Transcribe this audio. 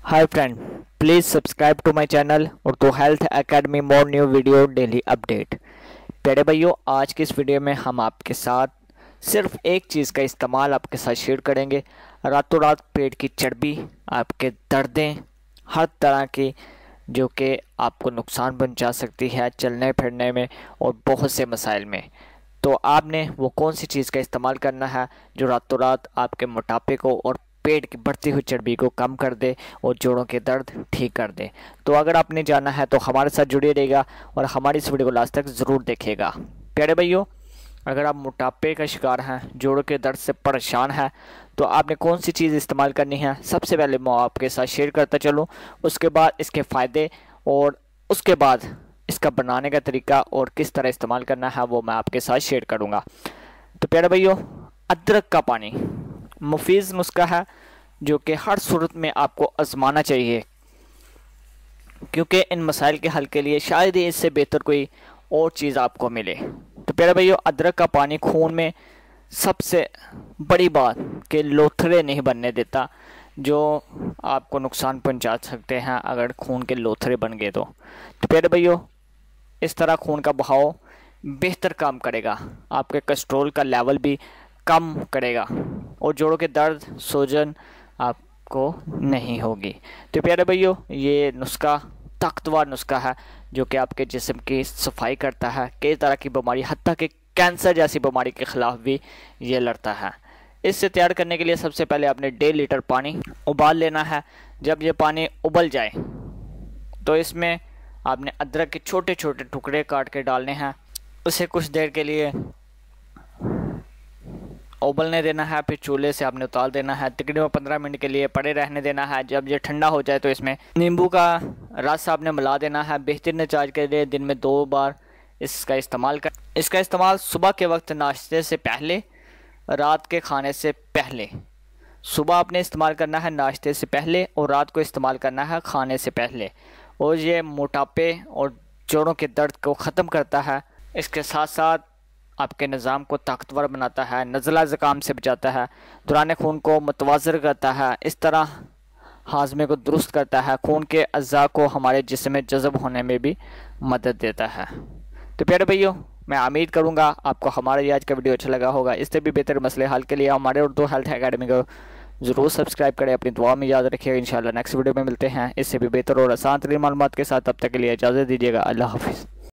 Hi friend, please subscribe to my channel Urdu health academy more new video daily update. प्यारे भाइयों, आज की इस वीडियो में हम आपके साथ सिर्फ एक चीज़ का इस्तेमाल आपके साथ शेयर करेंगे। रातों रात पेट की चर्बी, आपके दर्दें, हर तरह की जो कि आपको नुकसान पहुंचा सकती है चलने फिरने में और बहुत से मसाइल में। तो आपने वो कौन सी चीज़ का इस्तेमाल करना है जो रातों रात आपके मोटापे को और पेट की बढ़ती हुई चर्बी को कम कर दे और जोड़ों के दर्द ठीक कर दे। तो अगर आपने जाना है तो हमारे साथ जुड़े रहेगा और हमारी इस वीडियो को लास्ट तक ज़रूर देखेगा। प्यारे भाइयों, अगर आप मोटापे का शिकार हैं, जोड़ों के दर्द से परेशान हैं, तो आपने कौन सी चीज़ इस्तेमाल करनी है सबसे पहले मैं आपके साथ शेयर करता चलूँ। उसके बाद इसके फ़ायदे और उसके बाद इसका बनाने का तरीका और किस तरह इस्तेमाल करना है वो मैं आपके साथ शेयर करूँगा। तो प्यारे भाइयों, अदरक का पानी मुफीज़ नुस्खा है जो कि हर सूरत में आपको आजमाना चाहिए, क्योंकि इन मसाइल के हल के लिए शायद ही इससे बेहतर कोई और चीज़ आपको मिले। तो प्यारे भाइयों, अदरक का पानी खून में सबसे बड़ी बात कि लोथड़े नहीं बनने देता, जो आपको नुकसान पहुंचा सकते हैं अगर खून के लोथड़े बन गए तो प्यारे भाइयों, इस तरह खून का बहाव बेहतर काम करेगा, आपके कोलेस्ट्रॉल का लेवल भी कम करेगा और जोड़ों के दर्द सूजन आपको नहीं होगी। तो प्यारे भाइयों, ये नुस्खा ताकतवर नुस्खा है जो कि आपके जिस्म की सफाई करता है, कई तरह की बीमारी हत्ता कि कैंसर जैसी बीमारी के ख़िलाफ़ भी ये लड़ता है। इससे तैयार करने के लिए सबसे पहले आपने 1.5 लीटर पानी उबाल लेना है। जब ये पानी उबल जाए तो इसमें आपने अदरक के छोटे छोटे टुकड़े काट के डालने हैं। उसे कुछ देर के लिए उबलने देना है, फिर चूल्हे से आपने उतार देना है। तकरीबन 15 मिनट के लिए पड़े रहने देना है। जब ये ठंडा हो जाए तो इसमें नींबू का रस आपने मिला देना है। बेहतरीन निजात के लिए दिन में 2 बार इसका इस्तेमाल कर। इसका इस्तेमाल सुबह के वक्त नाश्ते से पहले, रात के खाने से पहले। सुबह आपने इस्तेमाल करना है नाश्ते से पहले और रात को इस्तेमाल करना है खाने से पहले। और ये मोटापे और जोड़ों के दर्द को ख़त्म करता है। इसके साथ साथ आपके निज़ाम को ताकतवर बनाता है, नज़ला ज़ुकाम से बचाता है, दौरान खून को मुतवाज़िर करता है, इस तरह हाजमे को दुरुस्त करता है, खून के अज़्ज़ा को हमारे जिस्म में जज़ब होने में भी मदद देता है। तो प्यारे भाइयों, मैं उम्मीद करूँगा आपको हमारा ये आज का वीडियो अच्छा लगा होगा। इससे भी बेहतर मसले हल के लिए हमारे उर्दू हेल्थ एकेडमी को ज़रूर सब्सक्राइब करें, अपनी दुआ में याद रखिएगा। इंशाल्लाह नेक्स्ट वीडियो में मिलते हैं इससे भी बेहतर और आसान तरीन मालूमात के साथ। तब तक के लिए इजाज़त दीजिएगा। अल्लाह हाफिज़।